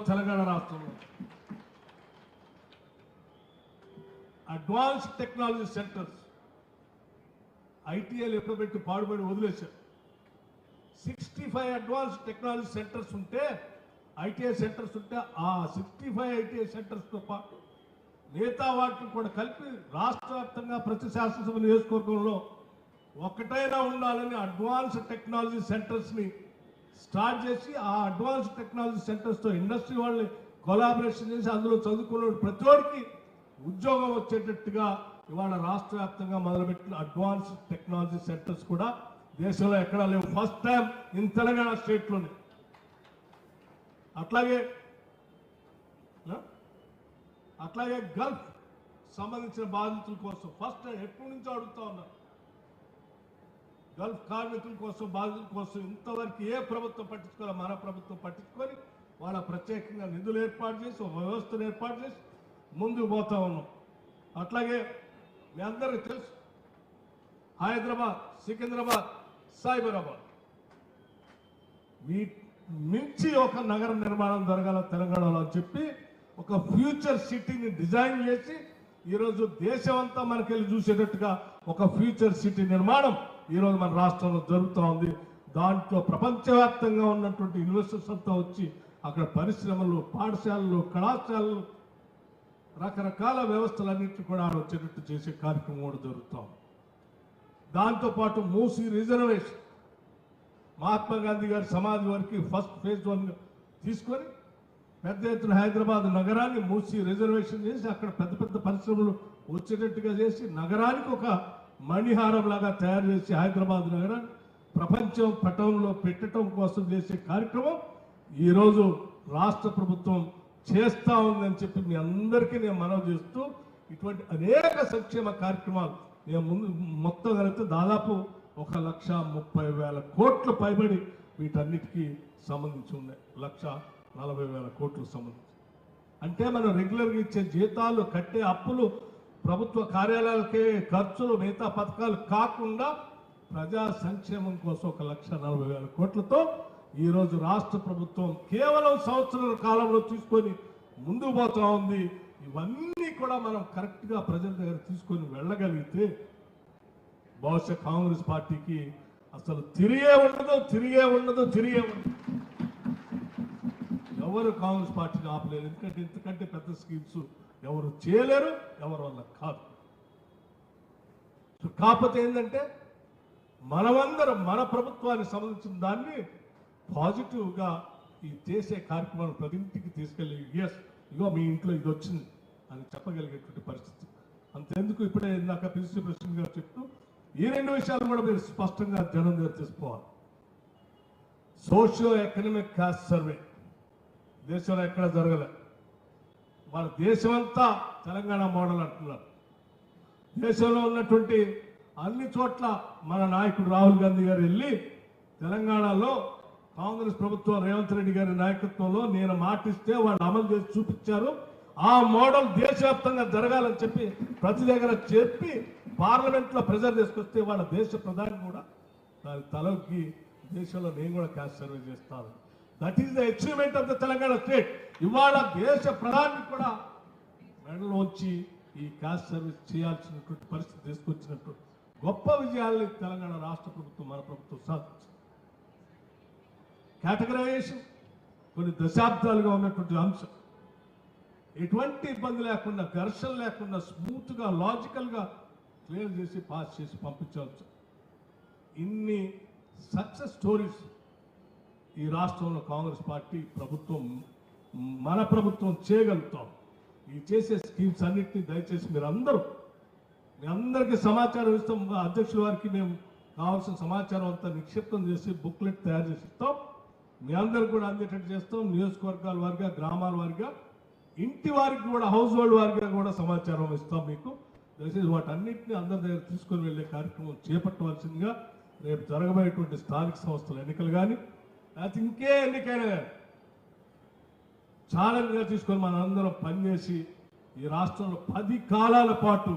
తెలంగాణ రాష్ట్రంలో advance technology centres ఐటీఐలు ఎప్పుడు పెట్టి పాడుబడి వదిలేశారు. 65 అడ్వాన్స్ టెక్నాలజీ సెంటర్స్ ఉంటే ఐటీఐ సెంటర్స్ ఉంటే ఆ 65 ఐటీఐ సెంటర్స్తో పాటు మిగతా వాటిని కూడా కలిపి రాష్ట్ర వ్యాప్తంగా ప్రతి శాసనసభ నియోజకవర్గంలో ఒకటైనా ఉండాలని అడ్వాన్స్ టెక్నాలజీ సెంటర్స్ని స్టార్ట్ చేసి ఆ అడ్వాన్స్ టెక్నాలజీ సెంటర్స్తో ఇండస్ట్రీ వాళ్ళని కొలాబరేషన్ చేసి అందులో చదువుకున్న ప్రతి ఒక్కరికి ఉద్యోగం వచ్చేటట్టుగా ఇవాళ రాష్ట్ర వ్యాప్తంగా మొదలుపెట్టిన అడ్వాన్స్ టెక్నాలజీ సెంటర్స్ కూడా దేశంలో ఎక్కడా లేవు. ఫస్ట్ టైం ఇన్ తెలంగాణ స్టేట్లోనే. అట్లాగే గల్ఫ్ సంబంధించిన బాధితుల కోసం ఫస్ట్ టైం ఎప్పటి నుంచో అడుగుతా ఉన్నారు. గల్ఫ్ కార్మికుల కోసం బాధితుల కోసం ఇంతవరకు ఏ ప్రభుత్వం పట్టించుకోవాలి, మన ప్రభుత్వం పట్టించుకొని వాళ్ళ ప్రత్యేకంగా నిధులు ఏర్పాటు చేసి ఒక వ్యవస్థను ఏర్పాటు చేసి ముందుకు పోతా ఉన్నాం. అట్లాగే మీ అందరికీ తెలుసు హైదరాబాద్, సికింద్రాబాద్, సైబరాబాద్ మించి ఒక నగర నిర్మాణం జరగాల తెలంగాణలో అని చెప్పి ఒక ఫ్యూచర్ సిటీని డిజైన్ చేసి ఈరోజు దేశం అంతా మనకెళ్ళి చూసేటట్టుగా ఒక ఫ్యూచర్ సిటీ నిర్మాణం ఈరోజు మన రాష్ట్రంలో జరుగుతూ ఉంది. దాంట్లో ప్రపంచవ్యాప్తంగా ఉన్నటువంటి ఇన్వెస్టర్స్ అంతా వచ్చి అక్కడ పరిశ్రమలు, పాఠశాలలు, కళాశాలలు, రకరకాల వ్యవస్థలన్నింటినీ కూడా వచ్చేటట్టు చేసే కార్యక్రమం కూడా జరుగుతాం. దాంతోపాటు మూసీ రిజర్వేషన్ మహాత్మా గాంధీ గారి సమాధి వరకు ఫస్ట్ ఫేజ్ 1 తీసుకొని పెద్ద ఎత్తున హైదరాబాద్ నగరాన్ని మూసీ రిజర్వేషన్ చేసి అక్కడ పెద్ద పెద్ద పరిశ్రమలు వచ్చేటట్టుగా చేసి నగరానికి ఒక మణిహారం లాగా తయారు చేసి హైదరాబాద్ నగరాన్ని ప్రపంచం పటంలో పెట్టడం కోసం చేసే కార్యక్రమం ఈరోజు రాష్ట్ర ప్రభుత్వం చేస్తూ ఉందని చెప్పి మీ అందరికీ నేను మనవి చేస్తూ ఇటువంటి అనేక సంక్షేమ కార్యక్రమాలు నేను ముందు మొత్తం కలిపితే దాదాపు 1,30,000 కోట్లు పైబడి వీటన్నిటికీ సంబంధించి ఉన్నాయి. 1,40,000 కోట్లకు సంబంధించి అంటే మనం రెగ్యులర్గా ఇచ్చే జీతాలు, కట్టే అప్పులు, ప్రభుత్వ కార్యాలయాలకే ఖర్చులు, మిగతా పథకాలు కాకుండా ప్రజా సంక్షేమం కోసం 1,40,000 కోట్లతో ఈరోజు రాష్ట్ర ప్రభుత్వం కేవలం సంవత్సరాల కాలంలో తీసుకొని ముందుకు పోతా ఉంది. ఇవన్నీ కూడా మనం కరెక్ట్గా ప్రజల దగ్గర తీసుకొని వెళ్ళగలిగితే బహుశా కాంగ్రెస్ పార్టీకి అసలు తిరిగే ఉండదు. ఎవరు కాంగ్రెస్ పార్టీని ఆపలేరు. ఎందుకంటే ఇంతకంటే పెద్ద స్కీమ్స్ ఎవరు చేయలేరు, ఎవరి వల్ల కాదు. కాకపోతే ఏంటంటే మనమందరం మన ప్రభుత్వానికి సంబంధించిన దాన్ని పాజిటివ్గా ఈ చేసే కార్యక్రమాలు ప్రతి ఇంటికి తీసుకెళ్ళి ఇగో మీ ఇంట్లో ఇది వచ్చింది అని చెప్పగలిగేటువంటి పరిస్థితి. అంతెందుకు ఇప్పుడే ఇందాక పిసిసి ప్రెసిడెంట్ గారు చెప్తూ ఈ 2 విషయాలు కూడా మీరు స్పష్టంగా జనం దగ్గర తీసుకోవాలి. సోషియో ఎకనామిక్ కాస్ట్ సర్వే దేశంలో ఎక్కడ జరగలే. వాళ్ళ దేశమంతా తెలంగాణ మోడల్ అంటున్నారు. దేశంలో ఉన్నటువంటి అన్ని చోట్ల మన నాయకుడు రాహుల్ గాంధీ గారు వెళ్ళి తెలంగాణలో కాంగ్రెస్ ప్రభుత్వం రేవంత్ రెడ్డి గారి నాయకత్వంలో నేను మాటిస్తే వాళ్ళు అమలు చేసి చూపించారు. ఆ మోడల్ దేశవ్యాప్తంగా జరగాలని చెప్పి ప్రతి దగ్గర చెప్పి పార్లమెంట్లో ప్రెజర్ తీసుకొస్తే వాళ్ళ దేశ ప్రధాని కూడా దాని తలకి దేశంలో నేను కూడా క్యాస్ట్ సర్వే చేస్తాను. That is the achievement of the Telangana state. ఇవాళ దేశ ప్రధాని కూడా మెడలోంచి ఈ క్యాస్ట్ సర్వీస్ చేయాల్సినటువంటి పరిస్థితి తీసుకొచ్చినట్టు గొప్ప విజయాల్ని తెలంగాణ రాష్ట్ర ప్రభుత్వం, మన ప్రభుత్వం సాధించింది. కేటగరైజేషన్ కొన్ని దశాబ్దాలుగా ఉన్నటువంటి అంశం ఎటువంటి ఇబ్బంది లేకుండా, ఘర్షణ లేకుండా స్మూత్గా, లాజికల్గా క్లియర్ చేసి పాస్ చేసి పంపించవచ్చు. ఇన్ని సక్సెస్ స్టోరీస్ ఈ రాష్ట్రంలో కాంగ్రెస్ పార్టీ ప్రభుత్వం, మన ప్రభుత్వం చేయగలుగుతాం. ఈ చేసే స్కీమ్స్ అన్నింటినీ దయచేసి మీ అందరికీ సమాచారం ఇస్తాం. అధ్యక్షుల వారికి మేము కావాల్సిన సమాచారం అంతా నిక్షిప్తం చేసి బుక్లెట్ తయారు చేసి ఇస్తాం. మీ అందరికి కూడా అందేటట్టు చేస్తాం. నియోజకవర్గాల వారిగా, గ్రామాల వారిగా, ఇంటి వారికి కూడా, హౌస్ హోల్డ్ వారిగా కూడా సమాచారం ఇస్తాం మీకు. దయచేసి వాటన్నింటినీ అందరి దగ్గర తీసుకొని వెళ్ళే కార్యక్రమం చేపట్టవలసిందిగా రేపు జరగబోయేటువంటి స్థానిక సంస్థల ఎన్నికలు కానీ లేకపోతే ఇంకే ఎన్నికైనా కానీ ఛాలెంజ్గా తీసుకొని మనందరం పనిచేసి ఈ రాష్ట్రంలో 10 కాలాల పాటు